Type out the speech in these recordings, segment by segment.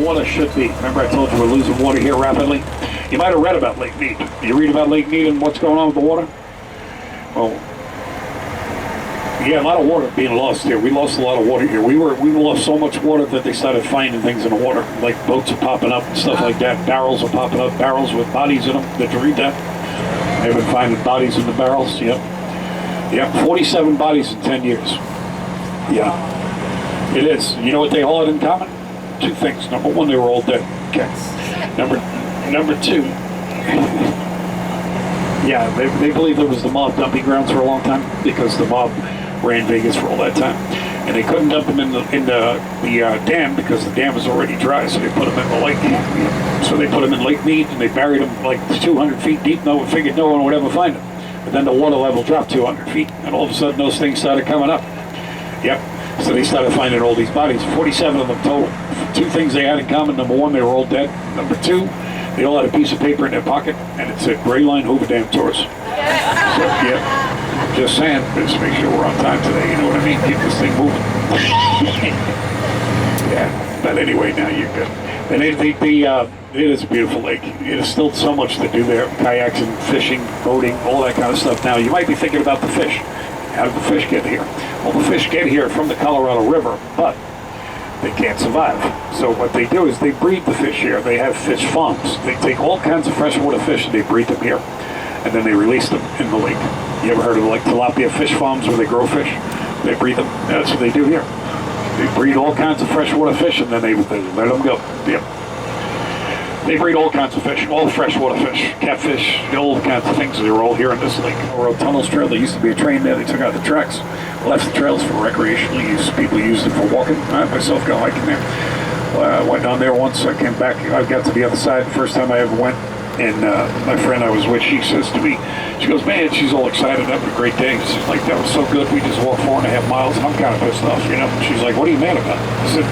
water should be. Remember I told you we're losing water here rapidly? You might have read about Lake Mead. You read about Lake Mead and what's going on with the water? Well, yeah, a lot of water being lost here. We lost a lot of water here. We lost so much water that they started finding things in the water, like boats are popping up and stuff like that. Barrels are popping up, barrels with bodies in them. Did you read that? They've been finding bodies in the barrels. Yep. Yep. 47 bodies in 10 years. Yeah. It is. You know what they all had in common? Two things. Number one, they were all dead. Okay. Number two. Yeah, they believe there was the mob dumping grounds for a long time because the mob ran Vegas for all that time, and they couldn't dump them in the dam because the dam was already dry, so they put them in the lake. So they put them in Lake Mead and they buried them like 200 feet deep. No one figured no one would ever find them. But then the water level dropped 200 feet, and all of a sudden those things started coming up. Yep. So they started finding all these bodies. 47 of them total. Two things they had in common. Number one, they were all dead. Number two, they all had a piece of paper in their pocket, and it said Gray Line Hoover Dam Tours. So, yeah. Just saying, just make sure we're on time today, you know what I mean? Keep this thing moving. Yeah, but anyway, now you're good. And it is a beautiful lake. It is still so much to do there. Kayaking, fishing, boating, all that kind of stuff. Now, you might be thinking about the fish. How did the fish get here? Well, the fish get here from the Colorado River, but they can't survive. So what they do is they breed the fish here. They have fish farms. They take all kinds of freshwater fish and they breed them here. And then they release them in the lake. You ever heard of like tilapia fish farms where they grow fish? They breed them. That's what they do here. They breed all kinds of freshwater fish and then they let them go. Yep. They breed all kinds of fish, all freshwater fish, catfish, all kinds of things. They were all here in this lake. Road Tunnels Trail, there used to be a train there. They took out the tracks, left the trails for recreational use. People used it for walking. I myself go hiking there. I went down there once. I came back. I got to the other side the first time I ever went. And my friend I was with, she says to me, she goes, man, she's all excited, having a great day. She's like, that was so good. We just walked 4.5 miles, and I'm kind of pissed off, you know. She's like, what are you mad about? I said,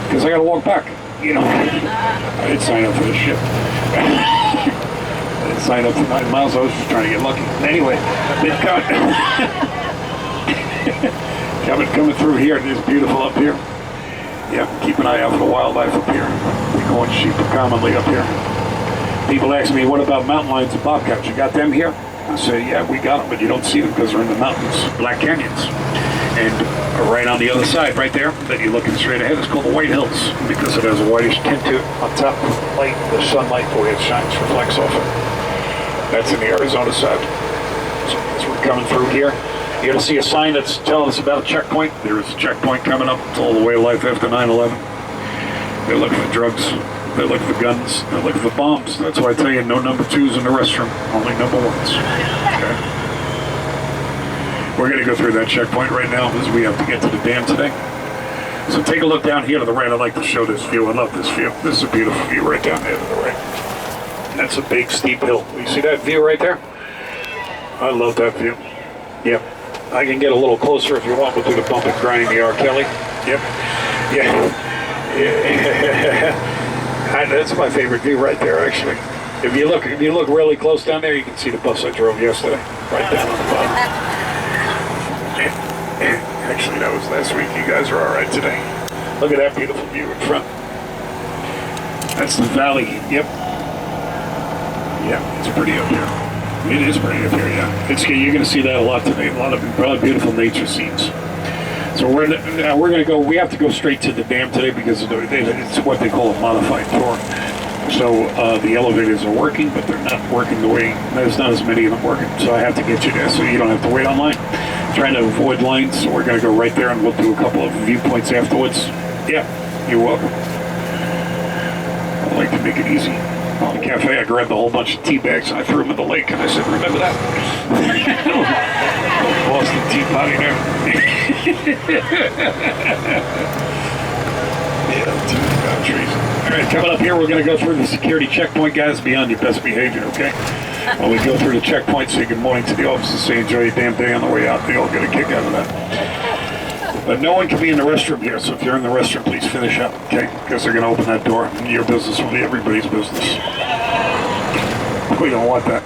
because I got to walk back, you know. I didn't sign up for this shit. I didn't sign up for 9 miles. I was just trying to get lucky. Anyway, coming through here. It is beautiful up here. Yeah, keep an eye out for the wildlife up here. Bighorn sheep are commonly up here. People ask me, what about mountain lions and bobcats? You got them here? I say, yeah, we got them, but you don't see them because they're in the mountains, Black Canyons. And right on the other side, right there, that you're looking straight ahead, is called the White Hills because it has a whitish tint to it on top of the light, the sunlight, the way it shines, reflects off it. That's in the Arizona side. So as we're coming through here, you're going to see a sign that's telling us about a checkpoint. There is a checkpoint coming up. It's all the way of life after 9/11. They're looking for drugs. They're looking for guns. They're looking for bombs. That's why I tell you, no number 2s in the restroom. Only number 1s. Okay? We're going to go through that checkpoint right now because we have to get to the dam today. So take a look down here to the right. I'd like to show this view. I love this view. This is a beautiful view right down there to the right. And that's a big, steep hill. You see that view right there? I love that view. Yep. I can get a little closer if you want. We'll do the bump and grind, the R. Kelly. Yep. Yeah. That's my favorite view right there, actually. If you look really close down there, you can see the bus I drove yesterday, right down on the bottom. Actually, that was last week. You guys are all right today. Look at that beautiful view in front. That's the valley. Yep. Yeah, it's pretty up here. It is pretty up here. Yeah. You're going to see that a lot today. A lot of beautiful nature scenes. So we're going to go. We have to go straight to the dam today because it's what they call a modified tour. So the elevators are working, but they're not working the way. There's not as many of them working. So I have to get you there, so you don't have to wait online. Trying to avoid lines, so we're going to go right there, and we'll do a couple of viewpoints afterwards. Yeah, you're welcome. I like to make it easy. At the cafe, I grabbed a whole bunch of tea bags and I threw them in the lake, and I said, "Remember that?" Boston Tea Party there. All right, coming up here, we're going to go through the security checkpoint, guys. Be on your best behavior, okay? While we go through the checkpoint, say good morning to the officers, say enjoy your damn day on the way out. They all get a kick out of that. But no one can be in the restroom here, so if you're in the restroom, please finish up, okay? Because they're going to open that door, and your business will be everybody's business. We don't want that.